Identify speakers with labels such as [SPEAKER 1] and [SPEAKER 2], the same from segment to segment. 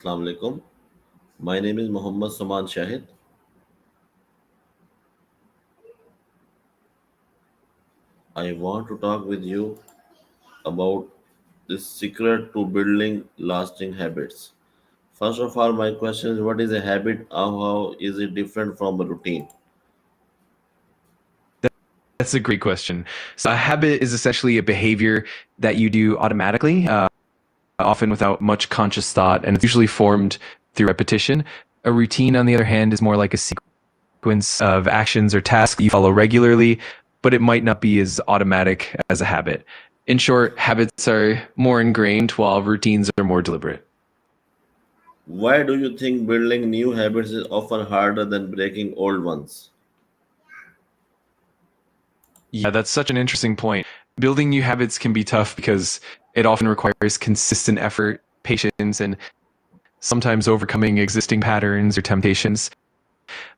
[SPEAKER 1] Assalamu alaikum. My name is Muhammad Saman Shahid. I want to talk with you about the secret to building lasting habits. First of all, my question is what is a habit? How is it different from a routine?
[SPEAKER 2] That's a great question. So, a habit is essentially a behavior that you do automatically, often without much conscious thought, and it's usually formed through repetition. A routine, on the other hand, is more like a sequence of actions or tasks you follow regularly, but it might not be as automatic as a habit. In short, habits are more ingrained while routines are more deliberate.
[SPEAKER 1] Why do you think building new habits is often harder than breaking old ones?
[SPEAKER 2] Yeah, that's such an interesting point. Building new habits can be tough because it often requires consistent effort, patience, and sometimes overcoming existing patterns or temptations.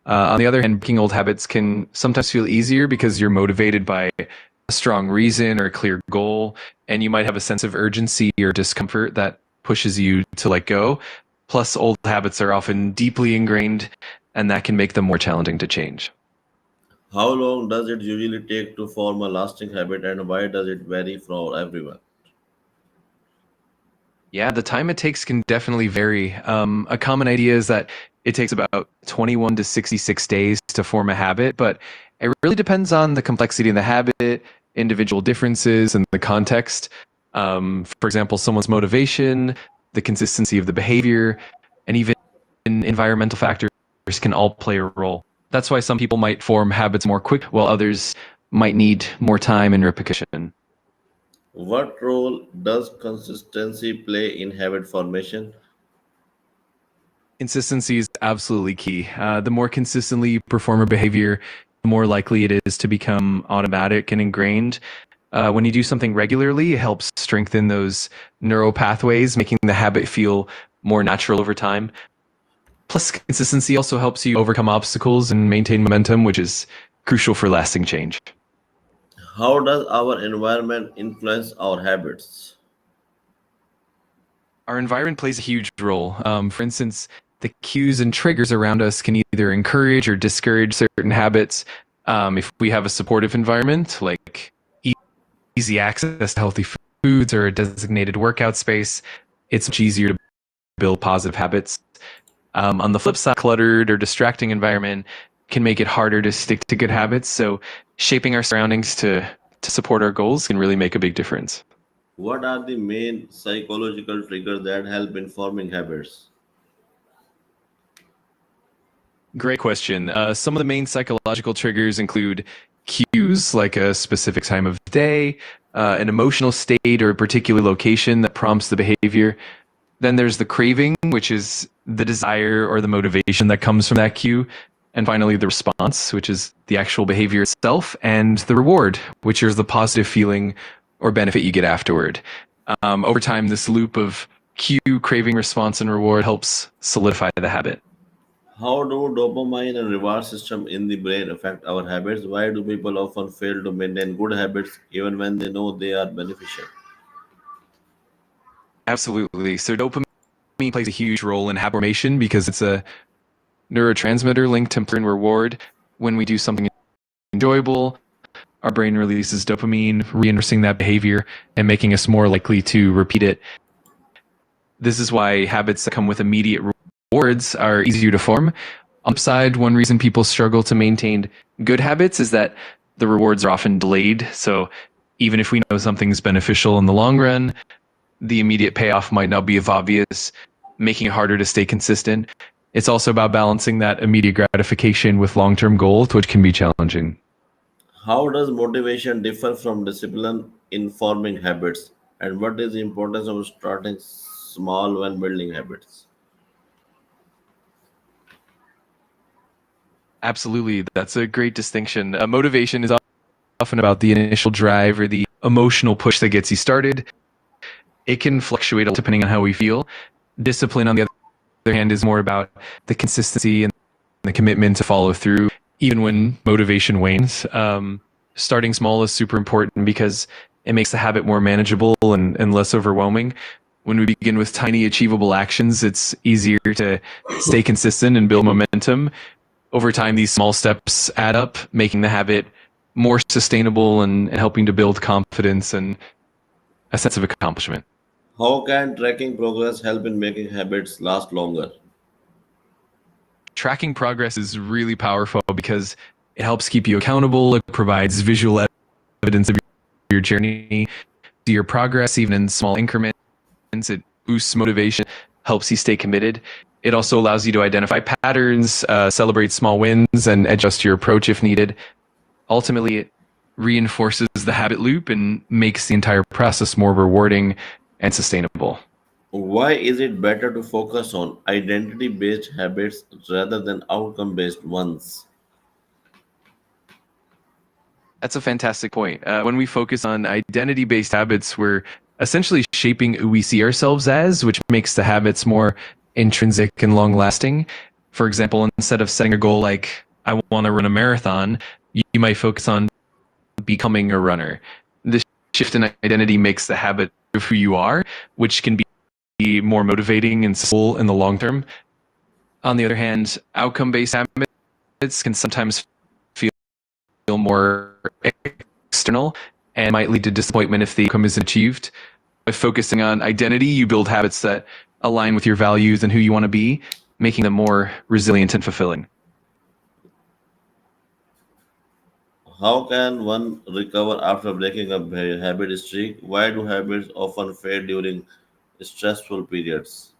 [SPEAKER 2] On the other hand, breaking old habits can sometimes feel easier because you're motivated by a strong reason or a clear goal, and you might have a sense of urgency or discomfort that pushes you to let go. Plus, old habits are often deeply ingrained, and that can make them more challenging to change.
[SPEAKER 1] How long does it usually take to form a lasting habit and why does it vary for everyone?
[SPEAKER 2] Yeah, the time it takes can definitely vary. A common idea is that it takes about 21 to 66 days to form a habit, but it really depends on the complexity of the habit, individual differences, and the context. For example, someone's motivation, the consistency of the behavior, and even environmental factors can all play a role. That's why some people might form habits more quick, while others might need more time and repetition.
[SPEAKER 1] What role does consistency play in habit formation?
[SPEAKER 2] Consistency is absolutely key. The more consistently you perform a behavior, the more likely it is to become automatic and ingrained. When you do something regularly, it helps strengthen those neural pathways, making the habit feel more natural over time. Plus, consistency also helps you overcome obstacles and maintain momentum, which is crucial for lasting change.
[SPEAKER 1] How does our environment influence our habits?
[SPEAKER 2] Our environment plays a huge role. For instance, the cues and triggers around us can either encourage or discourage certain habits. If we have a supportive environment, like easy access to healthy foods or a designated workout space, it's much easier to build positive habits. On the flip side, cluttered or distracting environment can make it harder to stick to good habits. So, shaping our surroundings to support our goals can really make a big difference.
[SPEAKER 1] What are the main psychological triggers that help in forming habits?
[SPEAKER 2] Great question. Some of the main psychological triggers include cues like a specific time of day, an emotional state, or a particular location that prompts the behavior. Then there's the craving, which is the desire or the motivation that comes from that cue. And finally, the response, which is the actual behavior itself, and the reward, which is the positive feeling or benefit you get afterward. Over time, this loop of cue, craving, response, and reward helps solidify the habit.
[SPEAKER 1] How do dopamine and reward system in the brain affect our habits? Why do people often fail to maintain good habits even when they know they are beneficial?
[SPEAKER 2] Absolutely. So dopamine plays a huge role in habit formation because it's a neurotransmitter linked to pleasure and reward. When we do something enjoyable, our brain releases dopamine, reinforcing that behavior and making us more likely to repeat it. This is why habits that come with immediate rewards are easier to form. Upside, one reason people struggle to maintain good habits is that the rewards are often delayed. So even if we know something's beneficial in the long run, the immediate payoff might not be as obvious, making it harder to stay consistent. It's also about balancing that immediate gratification with long term goals, which can be challenging.
[SPEAKER 1] How does motivation differ from discipline in forming habits? And what is the importance of starting small when building habits?
[SPEAKER 2] Absolutely. That's a great distinction. Motivation is often about the initial drive or the emotional push that gets you started. It can fluctuate depending on how we feel. Discipline, on the other hand, is more about the consistency and the commitment to follow through, even when motivation wanes. Starting small is super important because it makes the habit more manageable and less overwhelming. When we begin with tiny, achievable actions, it's easier to stay consistent and build momentum. Over time, these small steps add up, making the habit more sustainable and helping to build confidence and a sense of accomplishment.
[SPEAKER 1] How can tracking progress help in making habits last longer?
[SPEAKER 2] Tracking progress is really powerful because it helps keep you accountable. It provides visual evidence of your journey, see your progress, even in small increments. It boosts motivation, helps you stay committed. It also allows you to identify patterns, celebrate small wins, and adjust your approach if needed. Ultimately, it reinforces the habit loop and makes the entire process more rewarding and sustainable.
[SPEAKER 1] Why is it better to focus on identity based habits rather than outcome based ones?
[SPEAKER 2] That's a fantastic point. When we focus on identity based habits, we're essentially shaping who we see ourselves as, which makes the habits more intrinsic and long lasting. For example, instead of setting a goal like, I want to run a marathon, you might focus on becoming a runner. This shift in identity makes the habit of who you are, which can be more motivating and successful in the long term. On the other hand, outcome based habits can sometimes feel more external and might lead to disappointment if the outcome isn't achieved. By focusing on identity, you build habits that align with your values and who you want to be, making them more resilient and fulfilling.
[SPEAKER 1] How can one recover after breaking a habit streak? Why do habits often fade during stressful periods?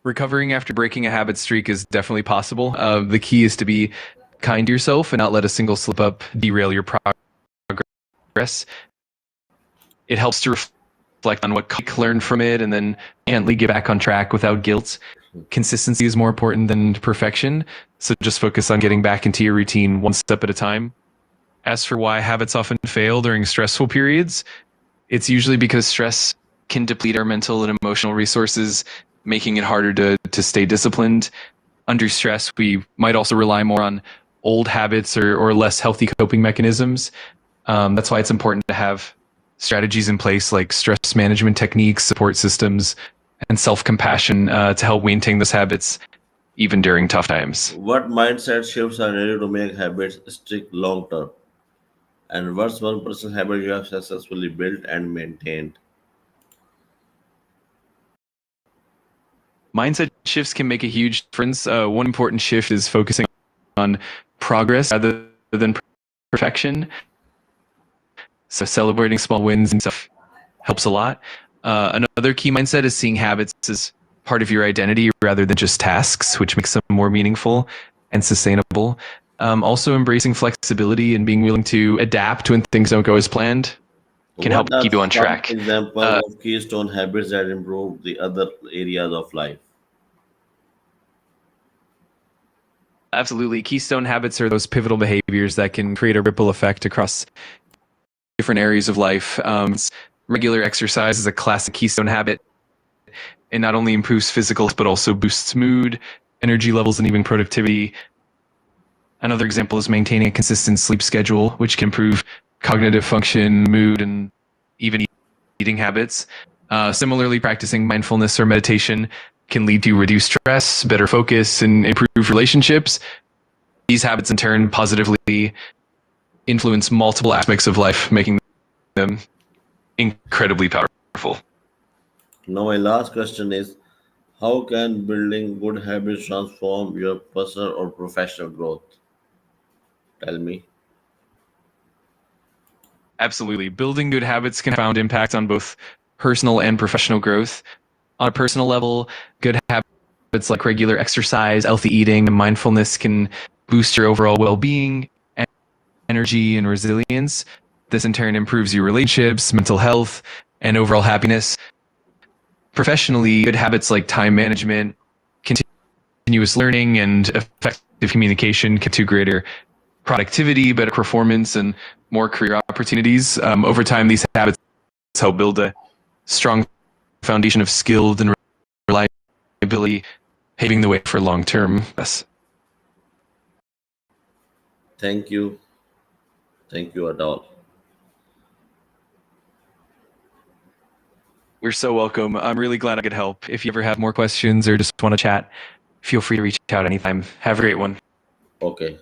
[SPEAKER 2] Recovering after breaking a habit streak is definitely possible. The key is to be kind to yourself and not let a single slip up derail your progress. It helps to reflect on what you learned from it and then gently get back on track without guilt. Consistency is more important than perfection, so just focus on getting back into your routine one step at a time. As for why habits often fail during stressful periods, it's usually because stress can deplete our mental and emotional resources, making it harder to stay disciplined. Under stress, we might also rely more on old habits or less healthy coping mechanisms. That's why it's important to have strategies in place like stress management techniques, support systems, and self compassion to help maintain those habits even during tough times.
[SPEAKER 1] What mindset shifts are needed to make habits stick long term? And what's one personal habit you have successfully built and maintained?
[SPEAKER 2] Mindset shifts can make a huge difference. One important shift is focusing on progress rather than perfection. So celebrating small wins and stuff helps a lot. Another key mindset is seeing habits as part of your identity rather than just tasks, which makes them more meaningful and sustainable. Also, embracing flexibility and being willing to adapt when things don't go as planned can help
[SPEAKER 1] What are
[SPEAKER 2] keep you on
[SPEAKER 1] some
[SPEAKER 2] track.
[SPEAKER 1] examples
[SPEAKER 2] Uh,
[SPEAKER 1] of keystone habits that improve the other areas of life?
[SPEAKER 2] Absolutely. Keystone habits are those pivotal behaviors that can create a ripple effect across different areas of life. Regular exercise is a classic keystone habit. It not only improves physical, but also boosts mood, energy levels, and even productivity. Another example is maintaining a consistent sleep schedule, which can improve cognitive function, mood, and even eating habits. Similarly, practicing mindfulness or meditation can lead to reduced stress, better focus, and improved relationships. These habits, in turn, positively influence multiple aspects of life, making them incredibly powerful.
[SPEAKER 1] Now, my last question is, how can building good habits transform your personal or professional growth? Tell me.
[SPEAKER 2] Absolutely. Building good habits can have profound impact on both personal and professional growth. On a personal level, good habits like regular exercise, healthy eating, and mindfulness can boost your overall well being, energy, and resilience. This in turn improves your relationships, mental health, and overall happiness. Professionally, good habits like time management, continuous learning, and effective communication can to greater productivity, better performance, and more career opportunities. Over time, these habits help build a strong foundation of skilled and reliability, paving the way for long-term success.
[SPEAKER 1] Thank you. Thank you at all.
[SPEAKER 2] You're so welcome. I'm really glad I could help. If you ever have more questions or just want to chat, feel free to reach out anytime. Have a great one.
[SPEAKER 1] Okay.